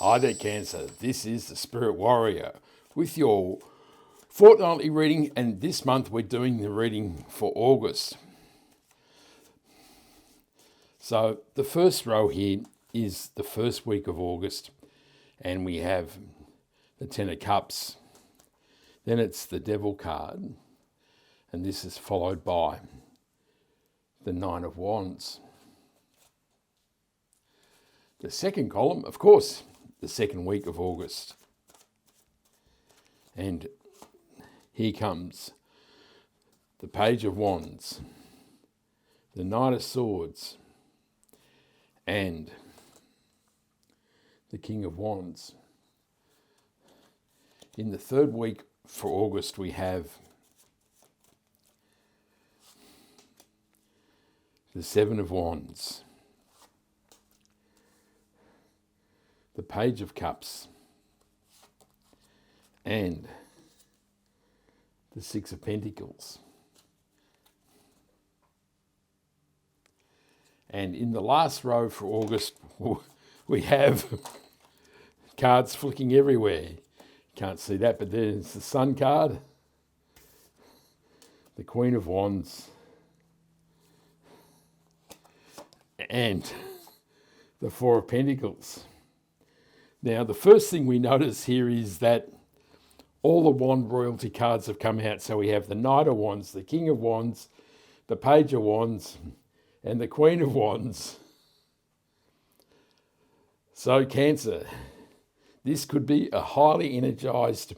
Hi there, Cancer. This is the Spirit Warrior with your fortnightly reading, and this month we're doing the reading for August. So the first row here is the first week of August, and we have the Ten of Cups. Then it's the Devil card, and this is followed by the Nine of Wands. The second column, of course, the second week of August. And here comes the Page of Wands, the Knight of Swords, and the King of Wands. In the third week for August, we have the Seven of Wands, the Page of Cups, and the Six of Pentacles. And in the last row for August, we have cards flicking everywhere. Can't see that, but there's the Sun card, the Queen of Wands, and the Four of Pentacles. Now, the first thing we notice here is that all the Wand royalty cards have come out. So we have the Knight of Wands, the King of Wands, the Page of Wands, and the Queen of Wands. So, Cancer, this could be a highly energized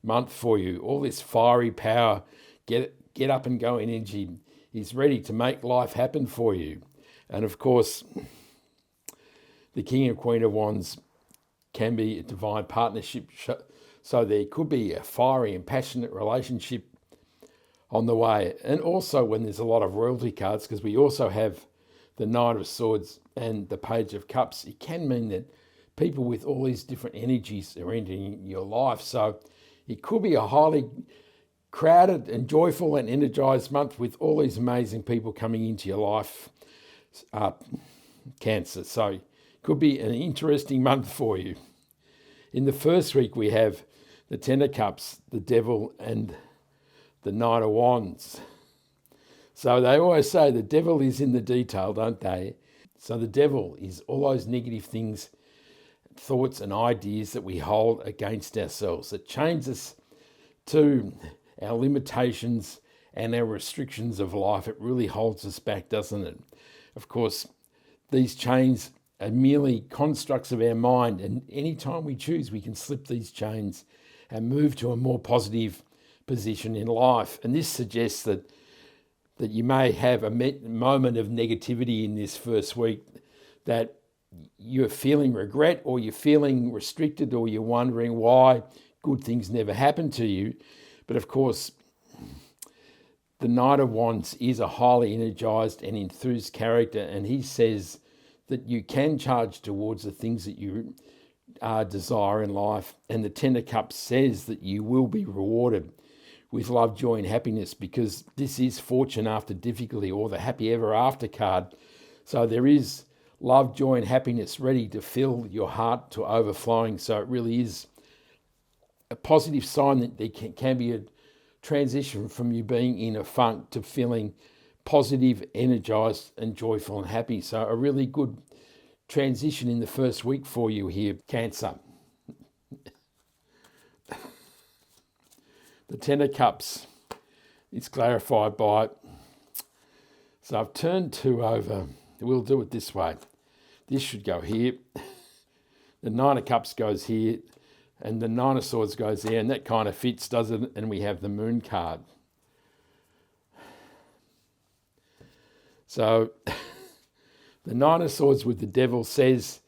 month for you. All this fiery power, get up and go energy is ready to make life happen for you. And of course, the King and Queen of Wands can be a divine partnership. So there could be a fiery and passionate relationship on the way. And also when there's a lot of royalty cards, because we also have the Knight of Swords and the Page of Cups, it can mean that people with all these different energies are entering your life. So it could be a highly crowded and joyful and energized month with all these amazing people coming into your life, Cancer. So it could be an interesting month for you. In the first week, we have the Ten of Cups, the Devil, and the Knight of Wands. So they always say the devil is in the detail, don't they? So the devil is all those negative things, thoughts and ideas that we hold against ourselves. It chains us to our limitations and our restrictions of life. It really holds us back, doesn't it? Of course, these chains are merely constructs of our mind, and anytime we choose, we can slip these chains and move to a more positive position in life. And this suggests that you may have a moment of negativity in this first week, that you're feeling regret, or you're feeling restricted, or you're wondering why good things never happen to you. But of course, the Knight of Wands is a highly energized and enthused character, and he says that you can charge towards the things that you desire in life. And the Ten of Cups says that you will be rewarded with love, joy, and happiness, because this is fortune after difficulty, or the happy ever after card. So there is love, joy, and happiness ready to fill your heart to overflowing. So it really is a positive sign that there can be a transition from you being in a funk to feeling positive, energized, and joyful and happy. So a really good transition in the first week for you here, Cancer. The Ten of Cups is clarified by, so I've turned two over. We'll do it this way. This should go here. The Nine of Cups goes here, and the Nine of Swords goes there, and that kind of fits, doesn't it? And we have the Moon card. So the Nine of Swords with the Devil says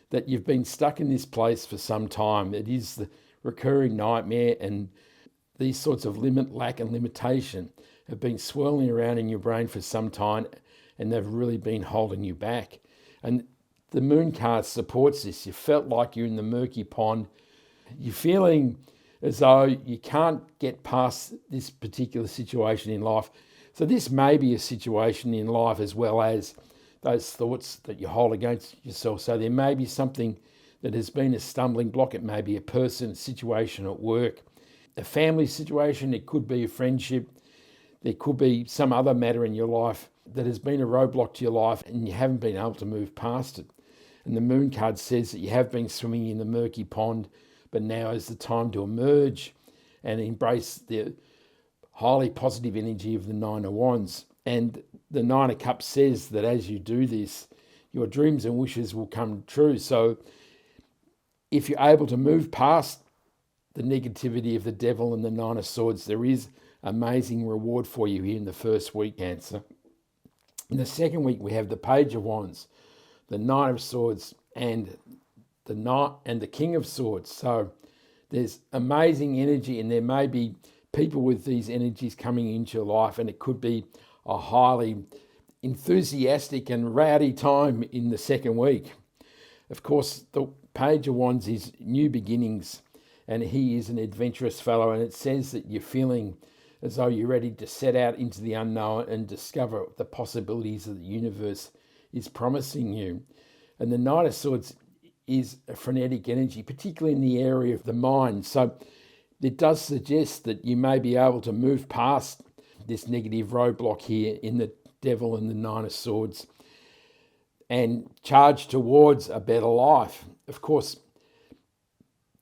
that you've been stuck in this place for some time. It is the recurring nightmare, and these sorts of limit, lack, and limitation have been swirling around in your brain for some time, and they've really been holding you back. And the Moon card supports this. You felt like you're in the murky pond. You're feeling as though you can't get past this particular situation in life. So this may be a situation in life as well as those thoughts that you hold against yourself. So there may be something that has been a stumbling block. It may be a person, a situation at work, a family situation. It could be a friendship. There could be some other matter in your life that has been a roadblock to your life and you haven't been able to move past it. And the moon card says that you have been swimming in the murky pond, but now is the time to emerge and embrace the highly positive energy of the Nine of Wands. And the Nine of Cups says that as you do this, your dreams and wishes will come true. So if you're able to move past the negativity of the Devil and the Nine of Swords, there is amazing reward for you here in the first week, Cancer. In the second week, we have the Page of Wands, the Knight of Swords, and the King of Swords. So there's amazing energy, and there may be people with these energies coming into your life, and it could be a highly enthusiastic and rowdy time in the second week. Of course, the Page of Wands is new beginnings, and he is an adventurous fellow, and it says that you're feeling as though you're ready to set out into the unknown and discover the possibilities that the universe is promising you. And the Knight of Swords is a frenetic energy, particularly in the area of the mind. So it does suggest that you may be able to move past this negative roadblock here in the Devil and the Nine of Swords and charge towards a better life. Of course,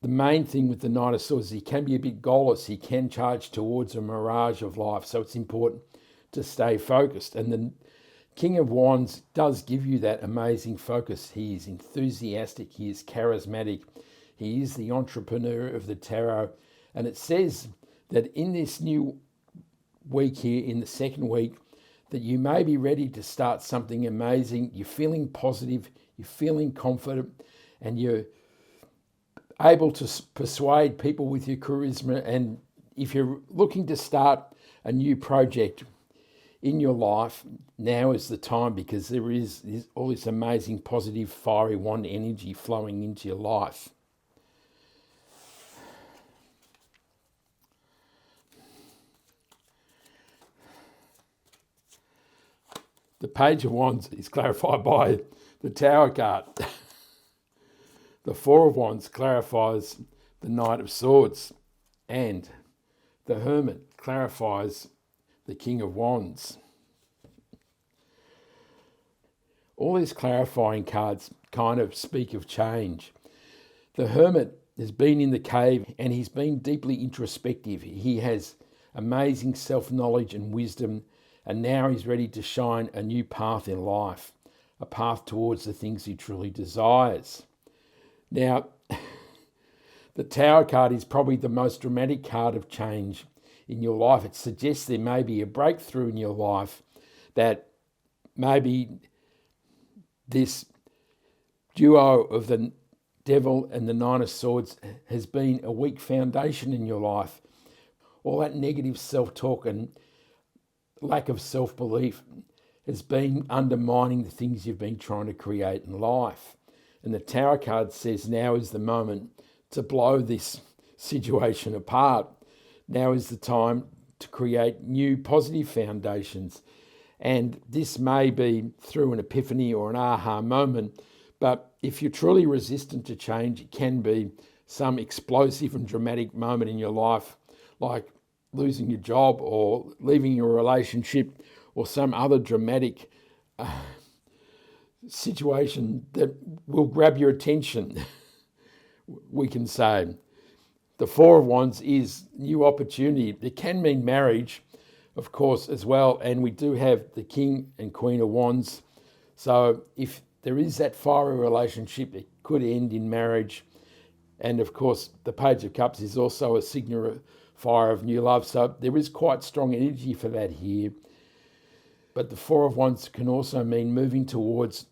the main thing with the Knight of Swords is he can be a bit goalless. He can charge towards a mirage of life. So it's important to stay focused. And the King of Wands does give you that amazing focus. He is enthusiastic. He is charismatic. He is the entrepreneur of the tarot. And it says that in this new week here, in the second week, that you may be ready to start something amazing. You're feeling positive. You're feeling confident. And you're able to persuade people with your charisma. And if you're looking to start a new project in your life, now is the time, because there is all this amazing positive fiery wand energy flowing into your life. The Page of Wands is clarified by the Tower card. The Four of Wands clarifies the Knight of Swords, and the Hermit clarifies the King of Wands. All these clarifying cards kind of speak of change. The Hermit has been in the cave and he's been deeply introspective. He has amazing self-knowledge and wisdom, and now he's ready to shine a new path in life, a path towards the things he truly desires. Now, the Tower card is probably the most dramatic card of change in your life. It suggests there may be a breakthrough in your life, that maybe this duo of the Devil and the Nine of Swords has been a weak foundation in your life. All that negative self-talk and lack of self-belief has been undermining the things you've been trying to create in life. And the Tower card says now is the moment to blow this situation apart. Now is the time to create new positive foundations. And this may be through an epiphany or an aha moment, but if you're truly resistant to change, it can be some explosive and dramatic moment in your life, like losing your job or leaving your relationship or some other dramatic situation that will grab your attention, we can say. The Four of Wands is new opportunity. It can mean marriage, of course, as well. And we do have the King and Queen of Wands. So if there is that fiery relationship, it could end in marriage. And of course, the Page of Cups is also a signifier of new love. So there is quite strong energy for that here. But the Four of Wands can also mean moving towards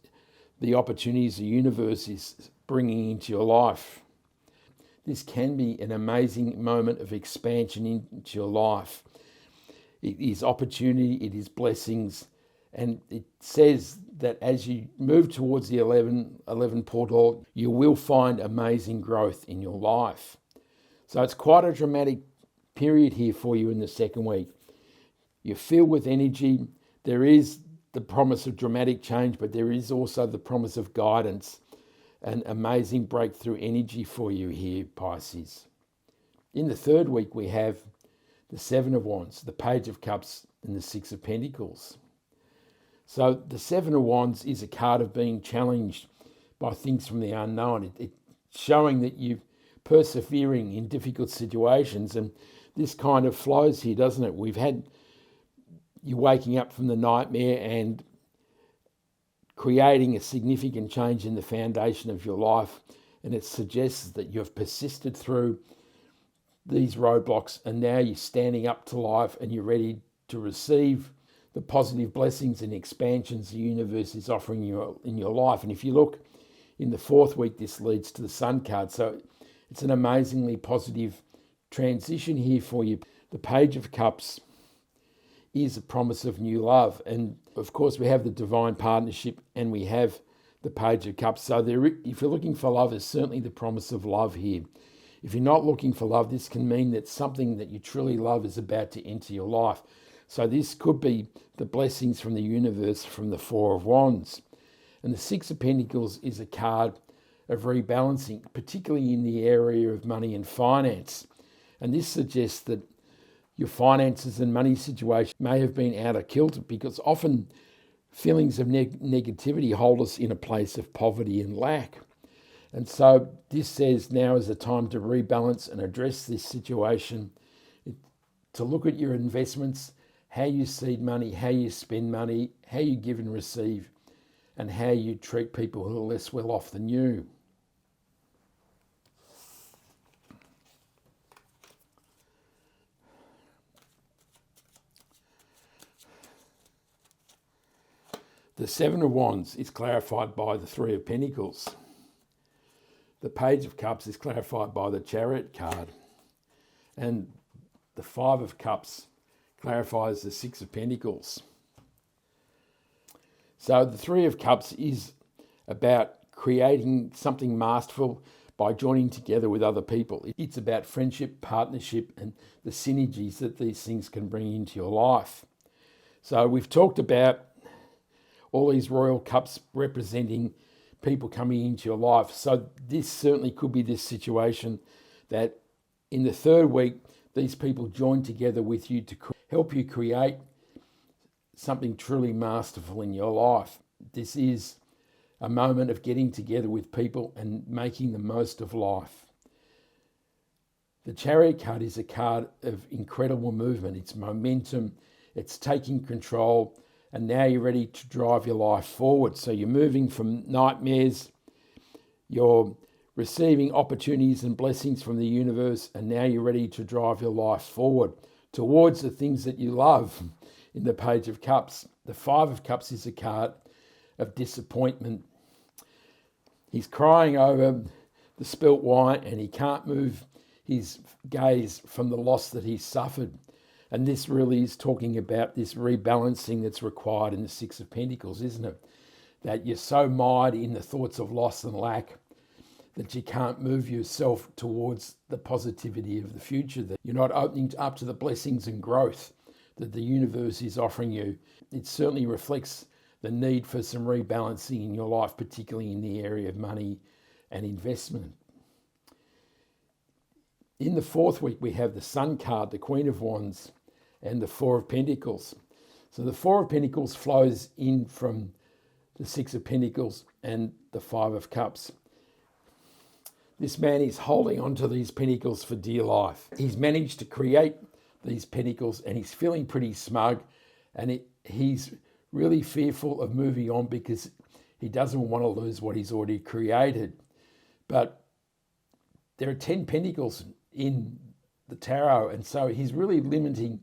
the opportunities the universe is bringing into your life. This can be an amazing moment of expansion into your life. It is opportunity, it is blessings, and it says that as you move towards the 11 portal, you will find amazing growth in your life. So it's quite a dramatic period here for you in the second week. You're filled with energy. There is the promise of dramatic change, but there is also the promise of guidance an amazing breakthrough energy for you here, Pisces. In the third week, we have the Seven of Wands, the Page of Cups, and the Six of Pentacles. So the Seven of Wands is a card of being challenged by things from the unknown. It's showing that you're persevering in difficult situations, and this kind of flows here, doesn't it? We've had you waking up from the nightmare and creating a significant change in the foundation of your life, and it suggests that you've persisted through these roadblocks, and now you're standing up to life and you're ready to receive the positive blessings and expansions the universe is offering you in your life. And if you look in the fourth week, this leads to the Sun card. So it's an amazingly positive transition here for you. The Page of Cups is a promise of new love. And of course, we have the divine partnership and we have the Page of Cups. So if you're looking for love, there's certainly the promise of love here. If you're not looking for love, this can mean that something that you truly love is about to enter your life. So this could be the blessings from the universe from the Four of Wands. And the Six of Pentacles is a card of rebalancing, particularly in the area of money and finance. And this suggests that your finances and money situation may have been out of kilter, because often feelings of negativity hold us in a place of poverty and lack. And so this says now is the time to rebalance and address this situation, to look at your investments, how you seed money, how you spend money, how you give and receive, and how you treat people who are less well off than you. The Seven of Wands is clarified by the Three of Pentacles. The Page of Cups is clarified by the Chariot card. And the Five of Cups clarifies the Six of Pentacles. So the Three of Cups is about creating something masterful by joining together with other people. It's about friendship, partnership, and the synergies that these things can bring into your life. So we've talked about all these royal cups representing people coming into your life. So this certainly could be this situation that in the third week, these people join together with you to help you create something truly masterful in your life. This is a moment of getting together with people and making the most of life. The Chariot card is a card of incredible movement. It's momentum, it's taking control, and now you're ready to drive your life forward. So you're moving from nightmares, you're receiving opportunities and blessings from the universe, and now you're ready to drive your life forward towards the things that you love. In the Page of Cups, the Five of Cups is a card of disappointment. He's crying over the spilt wine and he can't move his gaze from the loss that he's suffered. And this really is talking about this rebalancing that's required in the Six of Pentacles, isn't it? That you're so mired in the thoughts of loss and lack that you can't move yourself towards the positivity of the future, that you're not opening up to the blessings and growth that the universe is offering you. It certainly reflects the need for some rebalancing in your life, particularly in the area of money and investment. In the fourth week, we have the Sun card, the Queen of Wands, and the Four of Pentacles. So the Four of Pentacles flows in from the Six of Pentacles and the Five of Cups. This man is holding on to these pentacles for dear life. He's managed to create these pentacles and he's feeling pretty smug, and he's really fearful of moving on because he doesn't want to lose what he's already created. But there are 10 pentacles in the tarot, and so he's really limiting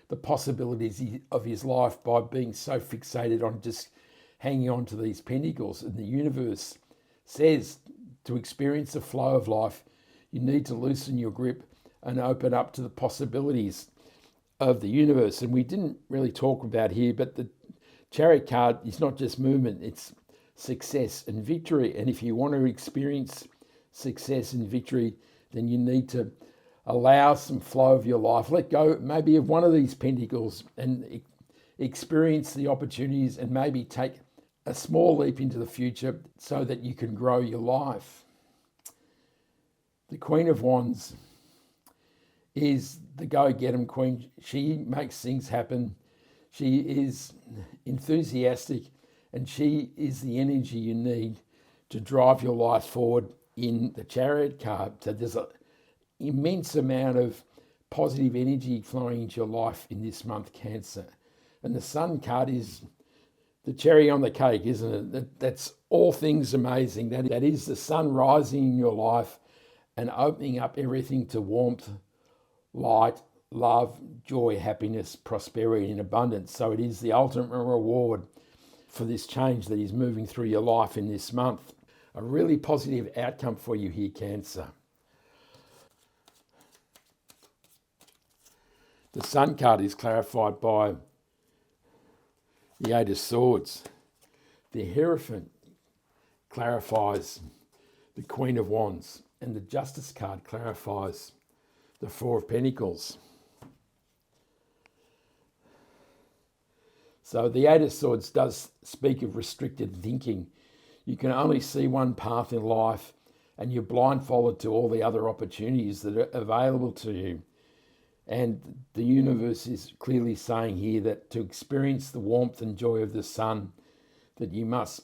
the possibilities of his life by being so fixated on just hanging on to these pentacles. And the universe says to experience the flow of life, you need to loosen your grip and open up to the possibilities of the universe. And we didn't really talk about here, but the Chariot card is not just movement, it's success and victory. And if you want to experience success and victory, then you need to allow some flow of your life. Let go maybe of one of these pentacles and experience the opportunities, and maybe take a small leap into the future so that you can grow your life. The Queen of Wands is the go-get-em queen. She makes things happen. She is enthusiastic, and she is the energy you need to drive your life forward in the Chariot card. So there's an immense amount of positive energy flowing into your life in this month, Cancer. And the Sun card is the cherry on the cake, isn't it? That's all things amazing. That is the sun rising in your life and opening up everything to warmth, light, love, joy, happiness, prosperity, and abundance. So it is the ultimate reward for this change that is moving through your life in this month. A really positive outcome for you here, Cancer. The Sun card is clarified by the Eight of Swords. The Hierophant clarifies the Queen of Wands, and the Justice card clarifies the Four of Pentacles. So the Eight of Swords does speak of restricted thinking. You can only see one path in life, and you're blindfolded to all the other opportunities that are available to you. And the universe is clearly saying here that to experience the warmth and joy of the sun, that you must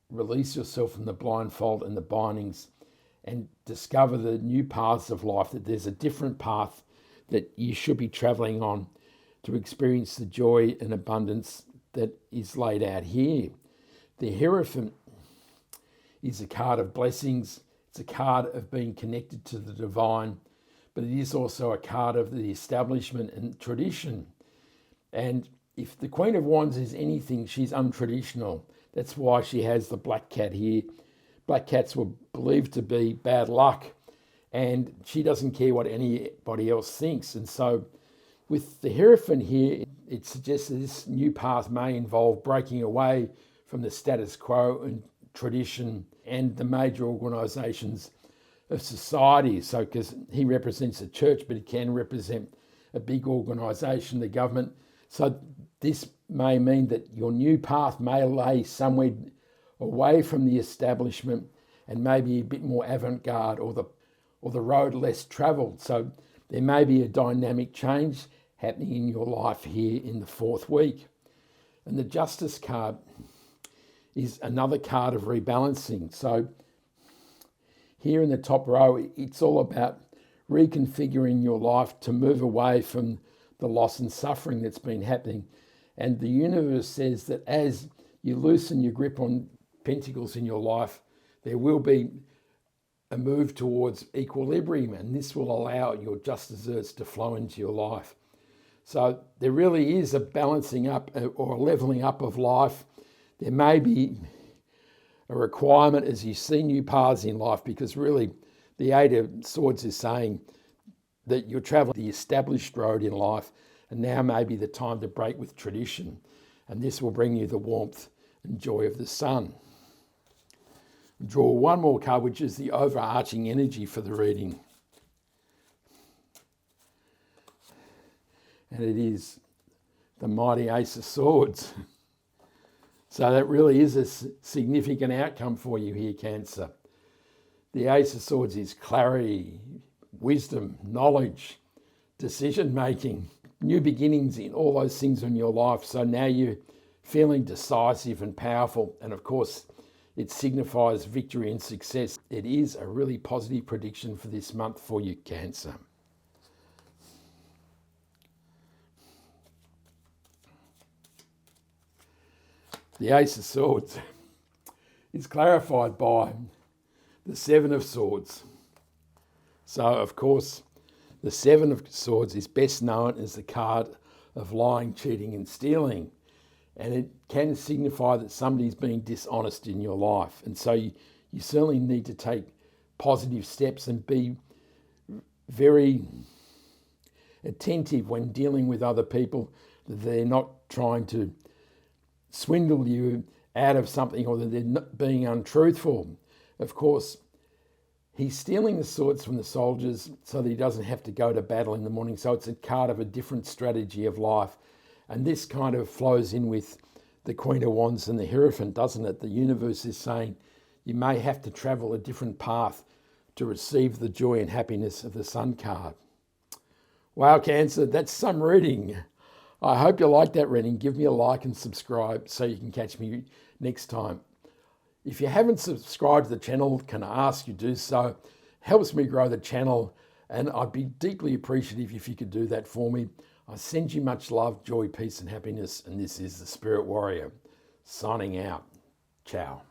release yourself from the blindfold and the bindings and discover the new paths of life, that there's a different path that you should be travelling on to experience the joy and abundance that is laid out here. The Hierophant is a card of blessings. It's a card of being connected to the divine, but it is also a card of the establishment and tradition. And if the Queen of Wands is anything, she's untraditional. That's why she has the black cat here. Black cats were believed to be bad luck, and she doesn't care what anybody else thinks. And so with the Hierophant here, it suggests that this new path may involve breaking away from the status quo and tradition and the major organisations of society. So because he represents the church, but he can represent a big organisation, the government. So this may mean that your new path may lay somewhere away from the establishment and maybe a bit more avant-garde, or the road less travelled. So there may be a dynamic change happening in your life here in the fourth week. And the Justice card is another card of rebalancing. So here in the top row, it's all about reconfiguring your life to move away from the loss and suffering that's been happening. And the universe says that as you loosen your grip on Pentacles in your life, there will be a move towards equilibrium, and this will allow your just desserts to flow into your life. So there really is a balancing up or a leveling up of life. There may be a requirement as you see new paths in life, because really the Eight of Swords is saying that you're traveling the established road in life, and now may be the time to break with tradition, and this will bring you the warmth and joy of the sun. Draw one more card, which is the overarching energy for the reading. And it is the mighty Ace of Swords. So that really is a significant outcome for you here, Cancer. The Ace of Swords is clarity, wisdom, knowledge, decision-making, new beginnings in all those things in your life. So now you're feeling decisive and powerful. And of course, it signifies victory and success. It is a really positive prediction for this month for you, Cancer. The Ace of Swords is clarified by the Seven of Swords. So, of course, the Seven of Swords is best known as the card of lying, cheating and stealing. And it can signify that somebody's being dishonest in your life. And so you certainly need to take positive steps and be very attentive when dealing with other people, that they're not trying to swindle you out of something, or that they're not being untruthful. Of course, he's stealing the swords from the soldiers so that he doesn't have to go to battle in the morning. So it's a card of a different strategy of life. And this kind of flows in with the Queen of Wands and the Hierophant, doesn't it? The universe is saying you may have to travel a different path to receive the joy and happiness of the Sun card. Wow, Cancer, that's some reading. I hope you like that reading. Give me a like and subscribe so you can catch me next time. If you haven't subscribed to the channel, can I ask you to do so? Helps me grow the channel, and I'd be deeply appreciative if you could do that for me. I send you much love, joy, peace, and happiness, and this is the Spirit Warrior signing out. Ciao.